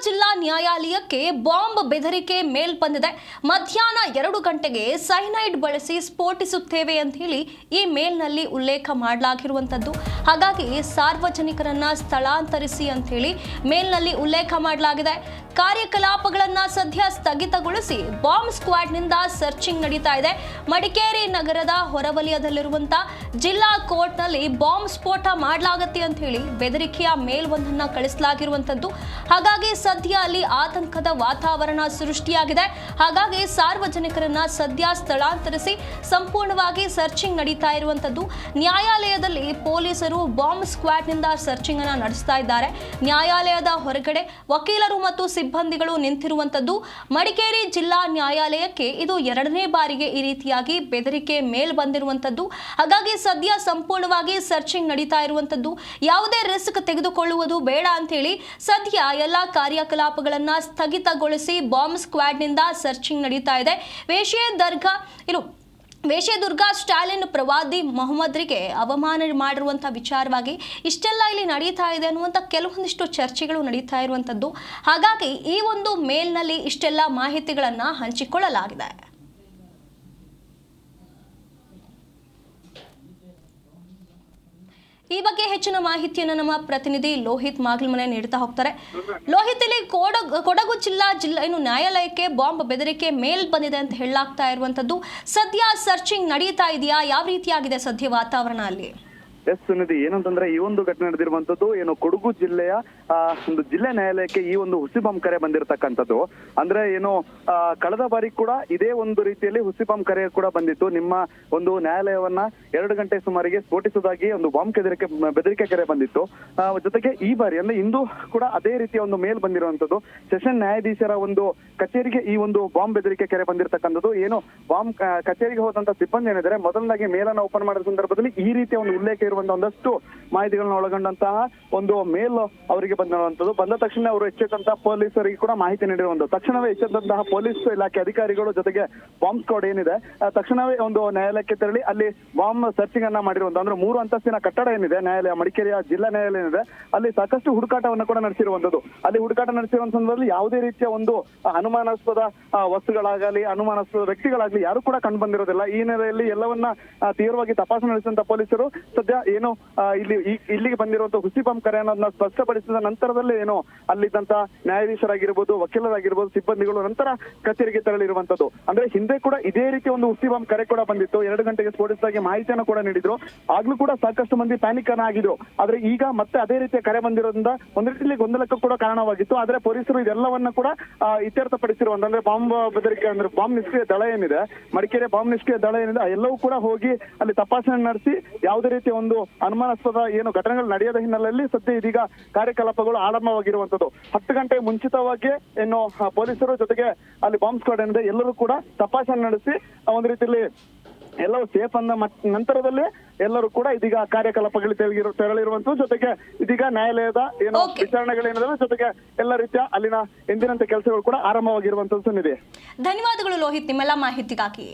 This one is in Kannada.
ಜಿಲ್ಲಾ ನ್ಯಾಯಾಲಯಕ್ಕೆ ಬಾಂಬ್ ಬೆದರಿಕೆ ಮೇಲ್ ಬಂದಿದೆ. ಮಧ್ಯಾಹ್ನ 2 ಗಂಟೆಗೆ ಸೈನೈಡ್ ಬಳಸಿ ಸ್ಫೋಟಿಸುತ್ತೇವೆ ಅಂತ ಹೇಳಿ ಈ ಮೇಲ್ನಲ್ಲಿ ಉಲ್ಲೇಖ ಮಾಡಲಾಗಿರುವಂತದ್ದು. ಹಾಗಾಗಿ ಸಾರ್ವಜನಿಕರನ್ನ ಸ್ಥಳಾಂತರಿಸಿ ಅಂತ ಹೇಳಿ ಮೇಲ್ನಲ್ಲಿ ಉಲ್ಲೇಖ ಮಾಡಲಾಗಿದೆ. ಕಾರ್ಯಕಲಾಪಗಳನ್ನ ಸದ್ಯ ಸ್ಥಗಿತಗೊಳಿಸಿ ಬಾಂಬ್ ಸ್ಕ್ವಾಡ್ನಿಂದ ಸರ್ಚಿಂಗ್ ನಡೀತಾ ಇದೆ. ಮಡಿಕೇರಿ ನಗರದ ಹೊರವಲಯದಲ್ಲಿರುವಂತಹ ಜಿಲ್ಲಾ ಕೋರ್ಟ್ನಲ್ಲಿ ಬಾಂಬ್ ಸ್ಫೋಟ ಮಾಡಲಾಗುತ್ತೆ ಅಂತ ಹೇಳಿ ಬೆದರಿಕೆಯ ಮೇಲ್ವೊಂದನ್ನ ಕಳಿಸಲಾಗಿರುವಂತದ್ದು. ಹಾಗಾಗಿ ಸದ್ಯ ಅಲ್ಲಿ ಆತಂಕದ ವಾತಾವರಣ ಸೃಷ್ಟಿಯಾಗಿದೆ. ಹಾಗಾಗಿ ಸಾರ್ವಜನಿಕರನ್ನ ಸದ್ಯ ಸ್ಥಳಾಂತರಿಸಿ ಸಂಪೂರ್ಣವಾಗಿ ಸರ್ಚಿಂಗ್ ನಡೀತಾ ಇರುವಂತದ್ದು. ನ್ಯಾಯಾಲಯದಲ್ಲಿ ಪೊಲೀಸರು ಬಾಂಬ್ ಸ್ಕ್ವಾಡ್ನಿಂದ ಸರ್ಚಿಂಗ್ ಅನ್ನ ನಡೆಸ್ತಾ ಇದ್ದಾರೆ. ನ್ಯಾಯಾಲಯದ ಹೊರಗಡೆ ವಕೀಲರು ಮತ್ತು ಸಿಬ್ಬಂದಿಗಳು ನಿಂತಿರುವಂತದ್ದು. ಮಡಿಕೇರಿ ಜಿಲ್ಲಾ ನ್ಯಾಯಾಲಯಕ್ಕೆ ಇದು 2ನೇ ಬಾರಿಗೆ ಈ ರೀತಿಯಾಗಿ ಬೆದರಿಕೆ ಮೇಲ್ ಬಂದಿರುವಂತದ್ದು. ಹಾಗಾಗಿ ಸದ್ಯ ಸಂಪೂರ್ಣವಾಗಿ ಸರ್ಚಿಂಗ್ ನಡೀತಾ ಇರುವಂತದ್ದು. ಯಾವುದೇ ರಿಸ್ಕ್ ತೆಗೆದುಕೊಳ್ಳುವುದು ಬೇಡ ಅಂತ ಹೇಳಿ ಸದ್ಯ ಎಲ್ಲ ಕಾರ್ಯಕಲಾಪಗಳನ್ನ ಸ್ಥಗಿತಗೊಳಿಸಿ ಬಾಂಬ್ ಸ್ಕ್ವಾಡ್ನಿಂದ ಸರ್ಚಿಂಗ್ ನಡೀತಾ ಇದೆ. ವೇಷದುರ್ಗ ಸ್ಟಾಲಿನ್ ಪ್ರವಾದಿ ಮೊಹಮ್ಮದ್ರಿಗೆ ಅವಮಾನ ಮಾಡಿರುವಂತಹ ವಿಚಾರವಾಗಿ ಇಷ್ಟೆಲ್ಲ ಇಲ್ಲಿ ನಡೀತಾ ಇದೆ ಅನ್ನುವಂಥ ಕೆಲವೊಂದಿಷ್ಟು ಚರ್ಚೆಗಳು ನಡೀತಾ ಇರುವಂಥದ್ದು. ಹಾಗಾಗಿ ಈ ಒಂದು ಮೇಲ್ನಲ್ಲಿ ಇಷ್ಟೆಲ್ಲ ಮಾಹಿತಿಗಳನ್ನು ಹಂಚಿಕೊಳ್ಳಲಾಗಿದೆ. ಈ ಬಗ್ಗೆ ಹೆಚ್ಚಿನ ಮಾಹಿತಿಯನ್ನು ನಮ್ಮ ಪ್ರತಿನಿಧಿ ಲೋಹಿತ್ ಮಾಗಲ್ಮನೆ ನೀಡ್ತಾ ಹೋಗ್ತಾರೆ. ಲೋಹಿತ್, ಇಲ್ಲಿ ಕೊಡಗು ಜಿಲ್ಲಾ ನ್ಯಾಯಾಲಯಕ್ಕೆ ಬಾಂಬ್ ಬೆದರಿಕೆ ಮೇಲ್ ಬಂದಿದೆ ಅಂತ ಹೇಳಲಾಗ್ತಾ ಇರುವಂತದ್ದು. ಸದ್ಯ ಸರ್ಚಿಂಗ್ ನಡೀತಾ ಇದೆಯಾ? ಯಾವ ರೀತಿಯಾಗಿದೆ ಸದ್ಯ ವಾತಾವರಣ ಅಲ್ಲಿ? ಎಸ್ ಸುನಿಧಿ, ಏನಂತಂದ್ರೆ ಈ ಒಂದು ಘಟನೆ ನಡೆದಿರುವಂತದ್ದು ಕೊಡಗು ಜಿಲ್ಲೆಯ ಒಂದು ಜಿಲ್ಲಾ ನ್ಯಾಯಾಲಯಕ್ಕೆ ಈ ಒಂದು ಹುಸಿ ಬಾಂಬ್ ಕರೆ ಬಂದಿರತಕ್ಕಂಥದ್ದು. ಅಂದ್ರೆ ಕಳೆದ ಬಾರಿ ಕೂಡ ಇದೇ ಒಂದು ರೀತಿಯಲ್ಲಿ ಹುಸಿ ಬಾಂಬ್ ಕರೆ ಕೂಡ ಬಂದಿತ್ತು. ನಿಮ್ಮ ಒಂದು ನ್ಯಾಯಾಲಯವನ್ನ 2 ಗಂಟೆ ಸುಮಾರಿಗೆ ಸ್ಫೋಟಿಸುವುದಾಗಿ ಒಂದು ಬಾಂಬ್ ಬೆದರಿಕೆ ಕರೆ ಬಂದಿತ್ತು. ಜೊತೆಗೆ ಈ ಬಾರಿ ಅಂದ್ರೆ ಇಂದು ಕೂಡ ಅದೇ ರೀತಿಯ ಒಂದು ಮೇಲ್ ಬಂದಿರುವಂತದ್ದು. ಸೆಷನ್ ನ್ಯಾಯಾಧೀಶರ ಒಂದು ಕಚೇರಿಗೆ ಈ ಒಂದು ಬಾಂಬ್ ಬೆದರಿಕೆ ಕರೆ ಬಂದಿರತಕ್ಕಂಥದ್ದು. ಬಾಂಬ್ ಕಚೇರಿಗೆ ಹೋದಂತ ಸಿಬ್ಬಂದಿ ಏನಿದ್ದಾರೆ ಮೊದಲನಾಗಿ ಮೇಲನ್ನ ಓಪನ್ ಮಾಡಿದ ಸಂದರ್ಭದಲ್ಲಿ ಈ ರೀತಿಯ ಒಂದು ಉಲ್ಲೇಖ ಇರುವಂತಹ ಒಂದಷ್ಟು ಮಾಹಿತಿಗಳನ್ನ ಒಳಗೊಂಡಂತಹ ಒಂದು ಮೇಲ್ ಅವರಿಗೆ ಬಂದಿರುವಂತದ್ದು. ಬಂದ ತಕ್ಷಣ ಅವರು ಎಚ್ಚೆತ್ತಂತಹ ಪೊಲೀಸರಿಗೆ ಕೂಡ ಮಾಹಿತಿ ನೀಡಿರುವಂತದ್ದು. ತಕ್ಷಣವೇ ಎಚ್ಚೆತ್ತಂತಹ ಪೊಲೀಸ್ ಇಲಾಖೆ ಅಧಿಕಾರಿಗಳು ಜೊತೆಗೆ ಬಾಂಬ್ ಸ್ಕ್ವಾಡ್ ಏನಿದೆ ತಕ್ಷಣವೇ ಒಂದು ನ್ಯಾಯಾಲಯಕ್ಕೆ ತೆರಳಿ ಅಲ್ಲಿ ಬಾಂಬ್ ಸರ್ಚಿಂಗ್ ಅನ್ನ ಮಾಡಿರುವಂತ ಅಂದ್ರೆ 3 ಅಂತಸ್ತಿನ ಕಟ್ಟಡ ಏನಿದೆ ನ್ಯಾಯಾಲಯ, ಮಡಿಕೇರಿಯ ಜಿಲ್ಲಾ ನ್ಯಾಯಾಲಯ ಏನಿದೆ ಅಲ್ಲಿ ಸಾಕಷ್ಟು ಹುಡುಕಾಟವನ್ನು ಕೂಡ ನಡೆಸಿರುವಂತದ್ದು. ಅಲ್ಲಿ ಹುಡುಕಾಟ ನಡೆಸಿರುವ ಸಂದರ್ಭದಲ್ಲಿ ಯಾವುದೇ ರೀತಿಯ ಒಂದು ಅನುಮಾನಾಸ್ಪದ ವಸ್ತುಗಳಾಗಲಿ ಅನುಮಾನಾಸ್ಪದ ವ್ಯಕ್ತಿಗಳಾಗಲಿ ಯಾರು ಕೂಡ ಕಂಡು ಬಂದಿರೋದಿಲ್ಲ. ಈ ನೆಲೆಯಲ್ಲಿ ಎಲ್ಲವನ್ನ ತೀವ್ರವಾಗಿ ತಪಾಸಣೆ ನಡೆಸಿದಂತ ಪೊಲೀಸರು ಸದ್ಯ ಇಲ್ಲಿಗೆ ಬಂದಿರುವಂತಹ ಹುಸಿ ಬಾಂಬ್ ಕರೆ ಅನ್ನೋದನ್ನ ಸ್ಪಷ್ಟಪಡಿಸಿದ ನಂತರದಲ್ಲೇ ಅಲ್ಲಿದ್ದಂತ ನ್ಯಾಯಾಧೀಶರಾಗಿರ್ಬೋದು, ವಕೀಲರಾಗಿರ್ಬೋದು, ಸಿಬ್ಬಂದಿಗಳು ನಂತರ ಕಚೇರಿಗೆ ತೆರಳಿರುವಂತದ್ದು. ಅಂದ್ರೆ ಹಿಂದೆ ಕೂಡ ಇದೇ ರೀತಿ ಒಂದು ಹುಸಿ ಬಾಂಬ್ ಕರೆ ಕೂಡ ಬಂದಿತ್ತು. 2 ಗಂಟೆಗೆ ಸ್ಫೋಟಿಸಿದಾಗಿ ಮಾಹಿತಿಯನ್ನು ಕೂಡ ನೀಡಿದ್ರು. ಆಗ್ಲೂ ಕೂಡ ಸಾಕಷ್ಟು ಮಂದಿ ಪ್ಯಾನಿಕ್ ಅನ್ನ ಆಗಿದ್ರು. ಆದ್ರೆ ಈಗ ಮತ್ತೆ ಅದೇ ರೀತಿಯ ಕರೆ ಬಂದಿರೋದ್ರಿಂದ ಒಂದು ರೀತಿಯಲ್ಲಿ ಗೊಂದಲಕ್ಕೂ ಕೂಡ ಕಾರಣವಾಗಿತ್ತು. ಆದ್ರೆ ಪೊಲೀಸರು ಇದೆಲ್ಲವನ್ನ ಕೂಡ ಇತ್ಯರ್ಥಪಡಿಸಿರುವಂತ ಅಂದ್ರೆ ಬಾಂಬ್ ಬೆದರಿಕೆ ಅಂದ್ರೆ ಬಾಂಬ್ ನಿಷ್ಕ್ರಿಯ ದಳ ಏನಿದೆ, ಮಡಿಕೇರಿ ಬಾಂಬ್ ನಿಷ್ಕ್ರಿಯ ದಳ ಏನಿದೆ ಎಲ್ಲವೂ ಕೂಡ ಹೋಗಿ ಅಲ್ಲಿ ತಪಾಸಣೆ ನಡೆಸಿ ಯಾವುದೇ ರೀತಿಯ ಒಂದು ಅನುಮಾನಾಸ್ಪದ ಘಟನೆಗಳು ನಡೆಯದ ಹಿನ್ನೆಲೆಯಲ್ಲಿ ಸದ್ಯ ಇದೀಗ ಕಾರ್ಯಕಲಾಪಗಳು ಆರಂಭವಾಗಿರುವಂತದ್ದು. 10 ಗಂಟೆ ಮುಂಚಿತವಾಗಿ ಪೊಲೀಸರು ಜೊತೆಗೆ ಅಲ್ಲಿ ಬಾಂಬ್ ಸ್ಕ್ವಾಡ್ ಏನಿದೆ ಎಲ್ಲರೂ ಕೂಡ ತಪಾಸಣೆ ನಡೆಸಿ ಒಂದು ರೀತಿಯಲ್ಲಿ ಎಲ್ಲವೂ ಸೇಫ್ ಅಂದ ನಂತರದಲ್ಲಿ ಎಲ್ಲರೂ ಕೂಡ ಇದೀಗ ಕಾರ್ಯಕಲಾಪಗಳು ತೆರಳಿರುವಂತದ್ದು. ಜೊತೆಗೆ ಇದೀಗ ನ್ಯಾಯಾಲಯದ ವಿಚಾರಣೆಗಳೇನಿದಾವೆ ಜೊತೆಗೆ ಎಲ್ಲ ರೀತಿಯ ಅಲ್ಲಿನ ಎಂದಿನಂತೆ ಕೆಲಸಗಳು ಕೂಡ ಆರಂಭವಾಗಿರುವಂತದ್ದು. ಧನ್ಯವಾದಗಳು ಲೋಹಿತ್, ನಿಮ್ಮೆಲ್ಲ ಮಾಹಿತಿಗಾಗಿ.